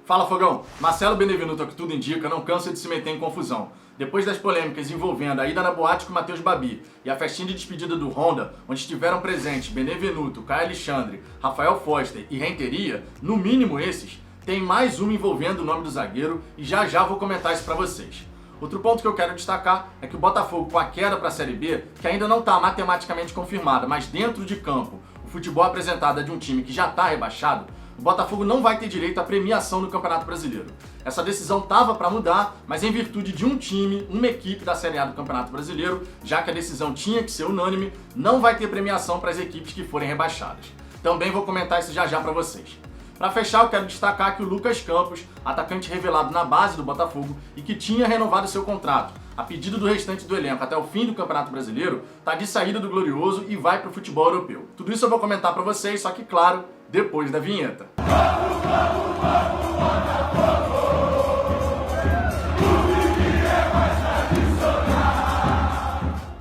Fala, Fogão! Marcelo Benevenuto, ao que tudo indica, não cansa de se meter em confusão. Depois das polêmicas envolvendo a ida na boate com Matheus Babi e a festinha de despedida do Honda, onde estiveram presentes Benevenuto, Caio Alexandre, Rafael Foster e Renteria, no mínimo esses, tem mais uma envolvendo o nome do zagueiro e já vou comentar isso pra vocês. Outro ponto que eu quero destacar é que o Botafogo, com a queda para a Série B, que ainda não está matematicamente confirmada, mas dentro de campo, o futebol apresentado é de um time que já está rebaixado, o Botafogo não vai ter direito à premiação no Campeonato Brasileiro. Essa decisão estava para mudar, mas em virtude de um time, uma equipe da Série A do Campeonato Brasileiro, já que a decisão tinha que ser unânime, não vai ter premiação para as equipes que forem rebaixadas. Também vou comentar isso já para vocês. Para fechar, eu quero destacar que o Lucas Campos, atacante revelado na base do Botafogo e que tinha renovado seu contrato, a pedido do restante do elenco até o fim do Campeonato Brasileiro, está de saída do Glorioso e vai para o futebol europeu. Tudo isso eu vou comentar para vocês, só que claro, depois da vinheta.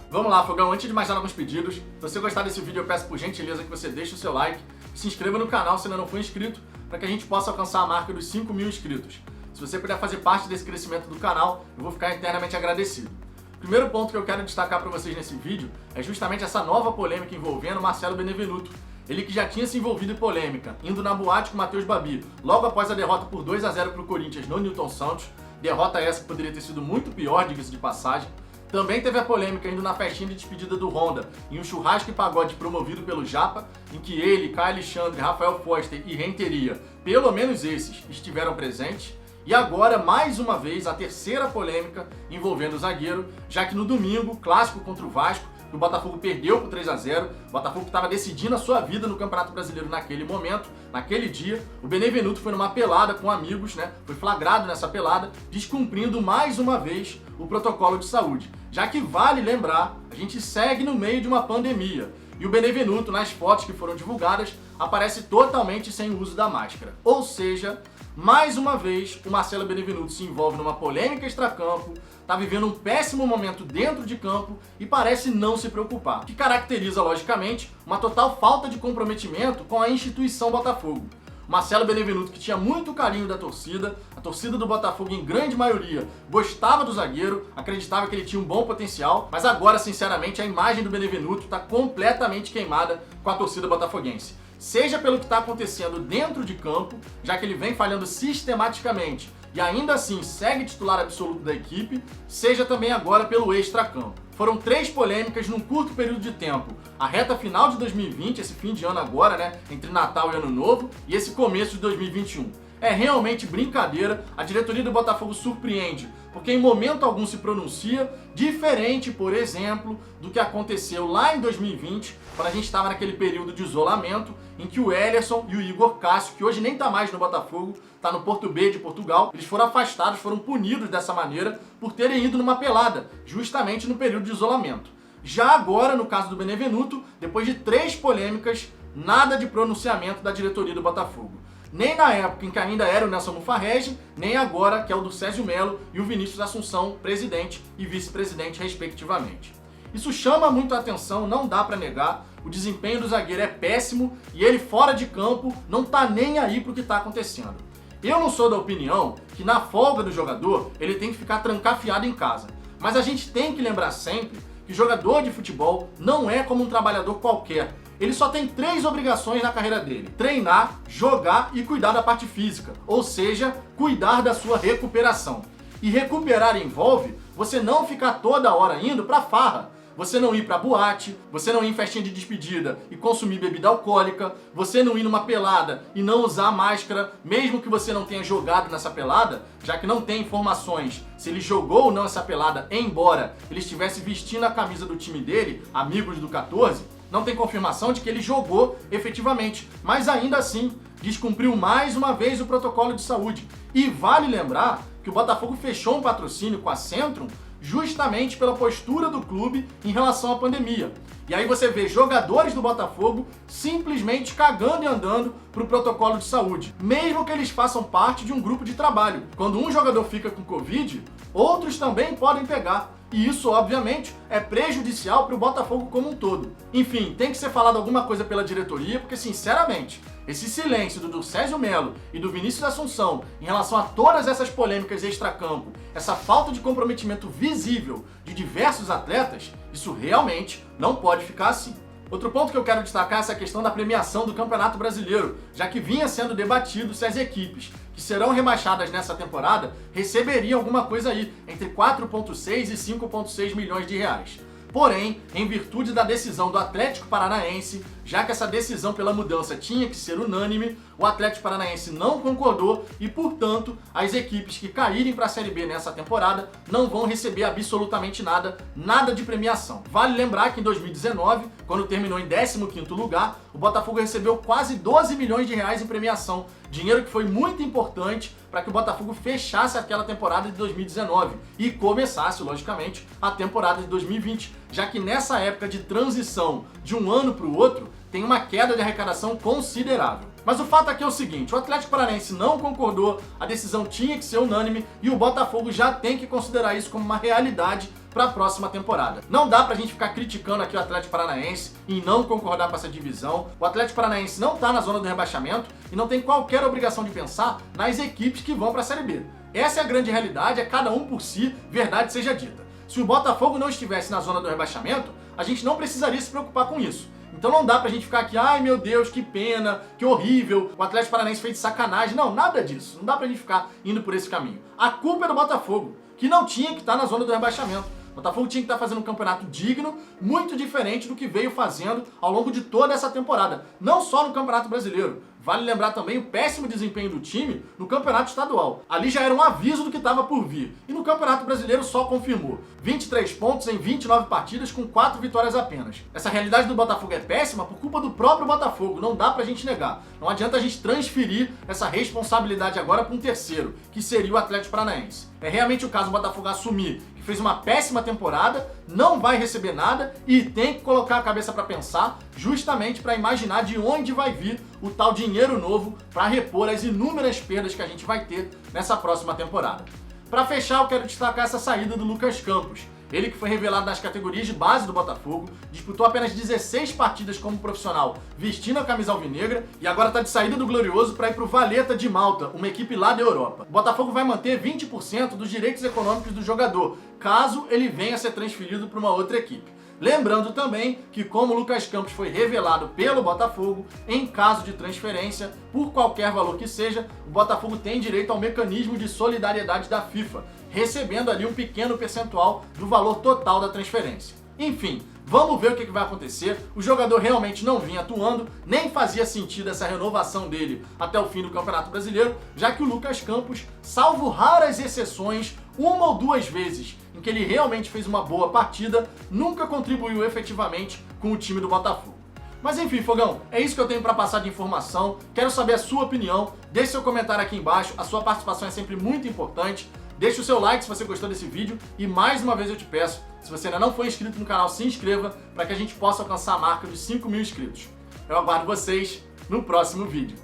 Vamos lá, Fogão, antes de mais nada, alguns pedidos. Se você gostar desse vídeo, eu peço por gentileza que você deixe o seu like e se inscreva no canal se ainda não for inscrito, para que a gente possa alcançar a marca dos 5.000 inscritos. Se você puder fazer parte desse crescimento do canal, eu vou ficar eternamente agradecido. O primeiro ponto que eu quero destacar para vocês nesse vídeo é justamente essa nova polêmica envolvendo Marcelo Benevenuto. Ele que já tinha se envolvido em polêmica, indo na boate com Matheus Babi, logo após a derrota por 2-0 para o Corinthians no Newton Santos, derrota essa que poderia ter sido muito pior, diga-se de passagem. Também teve a polêmica indo na festinha de despedida do Honda, em um churrasco e pagode promovido pelo Japa, em que ele, Caio Alexandre, Rafael Foster e Renteria, pelo menos esses, estiveram presentes. E agora, mais uma vez, a terceira polêmica envolvendo o zagueiro, já que no domingo, clássico contra o Vasco, que o Botafogo perdeu por 3-0, o Botafogo que estava decidindo a sua vida no Campeonato Brasileiro naquele momento, naquele dia, o Benevenuto foi numa pelada com amigos, foi flagrado nessa pelada, descumprindo mais uma vez o protocolo de saúde. Já que vale lembrar, a gente segue no meio de uma pandemia, e o Benevenuto, nas fotos que foram divulgadas, aparece totalmente sem o uso da máscara. Ou seja, mais uma vez, o Marcelo Benevenuto se envolve numa polêmica extracampo, está vivendo um péssimo momento dentro de campo e parece não se preocupar, o que caracteriza, logicamente, uma total falta de comprometimento com a instituição Botafogo. Marcelo Benevenuto, que tinha muito carinho da torcida, a torcida do Botafogo, em grande maioria, gostava do zagueiro, acreditava que ele tinha um bom potencial, mas agora, sinceramente, a imagem do Benevenuto está completamente queimada com a torcida botafoguense. Seja pelo que está acontecendo dentro de campo, já que ele vem falhando sistematicamente e ainda assim segue titular absoluto da equipe, seja também agora pelo extracampo. Foram 3 polêmicas num curto período de tempo. A reta final de 2020, esse fim de ano agora, entre Natal e Ano Novo, e esse começo de 2021. É realmente brincadeira, a diretoria do Botafogo surpreende, porque em momento algum se pronuncia, diferente, por exemplo, do que aconteceu lá em 2020, quando a gente estava naquele período de isolamento, em que o Ellerson e o Igor Cássio, que hoje nem está mais no Botafogo, está no Porto B de Portugal, eles foram afastados, foram punidos dessa maneira por terem ido numa pelada, justamente no período de isolamento. Já agora, no caso do Benevenuto, depois de 3 polêmicas, nada de pronunciamento da diretoria do Botafogo. Nem na época em que ainda era o Nelson Mufarrege, nem agora, que é o do Sérgio Melo e o Vinícius Assunção, presidente e vice-presidente, respectivamente. Isso chama muito a atenção, não dá pra negar, o desempenho do zagueiro é péssimo e ele fora de campo não tá nem aí pro que tá acontecendo. Eu não sou da opinião que na folga do jogador ele tem que ficar trancafiado em casa, mas a gente tem que lembrar sempre que jogador de futebol não é como um trabalhador qualquer. Ele só tem 3 obrigações na carreira dele: treinar, jogar e cuidar da parte física, ou seja, cuidar da sua recuperação. E recuperar envolve você não ficar toda hora indo pra farra, você não ir pra boate, você não ir em festinha de despedida e consumir bebida alcoólica, você não ir numa pelada e não usar máscara, mesmo que você não tenha jogado nessa pelada, já que não tem informações se ele jogou ou não essa pelada, embora ele estivesse vestindo a camisa do time dele, Amigos do 14, não tem confirmação de que ele jogou efetivamente, mas ainda assim descumpriu mais uma vez o protocolo de saúde. E vale lembrar que o Botafogo fechou um patrocínio com a Centrum justamente pela postura do clube em relação à pandemia. E aí você vê jogadores do Botafogo simplesmente cagando e andando pro protocolo de saúde, mesmo que eles façam parte de um grupo de trabalho. Quando um jogador fica com Covid, outros também podem pegar. E isso, obviamente, é prejudicial para o Botafogo como um todo. Enfim, tem que ser falado alguma coisa pela diretoria, porque, sinceramente, Esse silêncio do Durcésio Melo e do Vinícius Assunção em relação a todas essas polêmicas extracampo, essa falta de comprometimento visível de diversos atletas, isso realmente não pode ficar assim. Outro ponto que eu quero destacar é essa questão da premiação do Campeonato Brasileiro, já que vinha sendo debatido se as equipes que serão rebaixadas nessa temporada receberiam alguma coisa aí, entre 4,6 e 5,6 milhões de reais. Porém, em virtude da decisão do Atlético Paranaense, já que essa decisão pela mudança tinha que ser unânime, o Atlético Paranaense não concordou e, portanto, as equipes que caírem para a Série B nessa temporada não vão receber absolutamente nada de premiação. Vale lembrar que em 2019, quando terminou em 15º lugar, o Botafogo recebeu quase 12 milhões de reais em premiação, dinheiro que foi muito importante para que o Botafogo fechasse aquela temporada de 2019 e começasse, logicamente, a temporada de 2020, já que nessa época de transição de um ano para o outro, tem uma queda de arrecadação considerável. Mas o fato aqui é o seguinte, o Atlético Paranaense não concordou, a decisão tinha que ser unânime e o Botafogo já tem que considerar isso como uma realidade para a próxima temporada. Não dá pra gente ficar criticando aqui o Atlético Paranaense e não concordar com essa divisão. O Atlético Paranaense não tá na zona do rebaixamento e não tem qualquer obrigação de pensar nas equipes que vão para a Série B. Essa é a grande realidade, é cada um por si, verdade seja dita. Se o Botafogo não estivesse na zona do rebaixamento, a gente não precisaria se preocupar com isso. Então não dá pra gente ficar aqui, ai meu Deus, que pena, que horrível, o Atlético Paranaense fez de sacanagem. Não, nada disso. Não dá pra gente ficar indo por esse caminho. A culpa é do Botafogo, que não tinha que estar na zona do rebaixamento. O Botafogo tinha que estar fazendo um campeonato digno, muito diferente do que veio fazendo ao longo de toda essa temporada. Não só no Campeonato Brasileiro. Vale lembrar também o péssimo desempenho do time no Campeonato Estadual. Ali já era um aviso do que estava por vir. E no Campeonato Brasileiro só confirmou. 23 pontos em 29 partidas com 4 vitórias apenas. Essa realidade do Botafogo é péssima por culpa do próprio Botafogo, não dá pra gente negar. Não adianta a gente transferir essa responsabilidade agora para um terceiro, que seria o Atlético Paranaense. É realmente o caso do Botafogo assumir que fez uma péssima temporada, não vai receber nada e tem que colocar a cabeça para pensar, justamente para imaginar de onde vai vir o tal dinheiro novo para repor as inúmeras perdas que a gente vai ter nessa próxima temporada. Para fechar, eu quero destacar essa saída do Lucas Campos. Ele que foi revelado nas categorias de base do Botafogo, disputou apenas 16 partidas como profissional vestindo a camisa alvinegra e agora está de saída do Glorioso para ir para o Valletta de Malta, uma equipe lá da Europa. O Botafogo vai manter 20% dos direitos econômicos do jogador, caso ele venha a ser transferido para uma outra equipe. Lembrando também que, como o Lucas Campos foi revelado pelo Botafogo, em caso de transferência, por qualquer valor que seja, o Botafogo tem direito ao mecanismo de solidariedade da FIFA, recebendo ali um pequeno percentual do valor total da transferência. Enfim, vamos ver o que vai acontecer. O jogador realmente não vinha atuando, nem fazia sentido essa renovação dele até o fim do Campeonato Brasileiro, já que o Lucas Campos, salvo raras exceções, uma ou duas vezes em que ele realmente fez uma boa partida, nunca contribuiu efetivamente com o time do Botafogo. Mas enfim, Fogão, é isso que eu tenho para passar de informação. Quero saber a sua opinião, deixe seu comentário aqui embaixo, a sua participação é sempre muito importante. Deixe o seu like se você gostou desse vídeo e mais uma vez eu te peço, se você ainda não for inscrito no canal, se inscreva para que a gente possa alcançar a marca dos 5.000 inscritos. Eu aguardo vocês no próximo vídeo.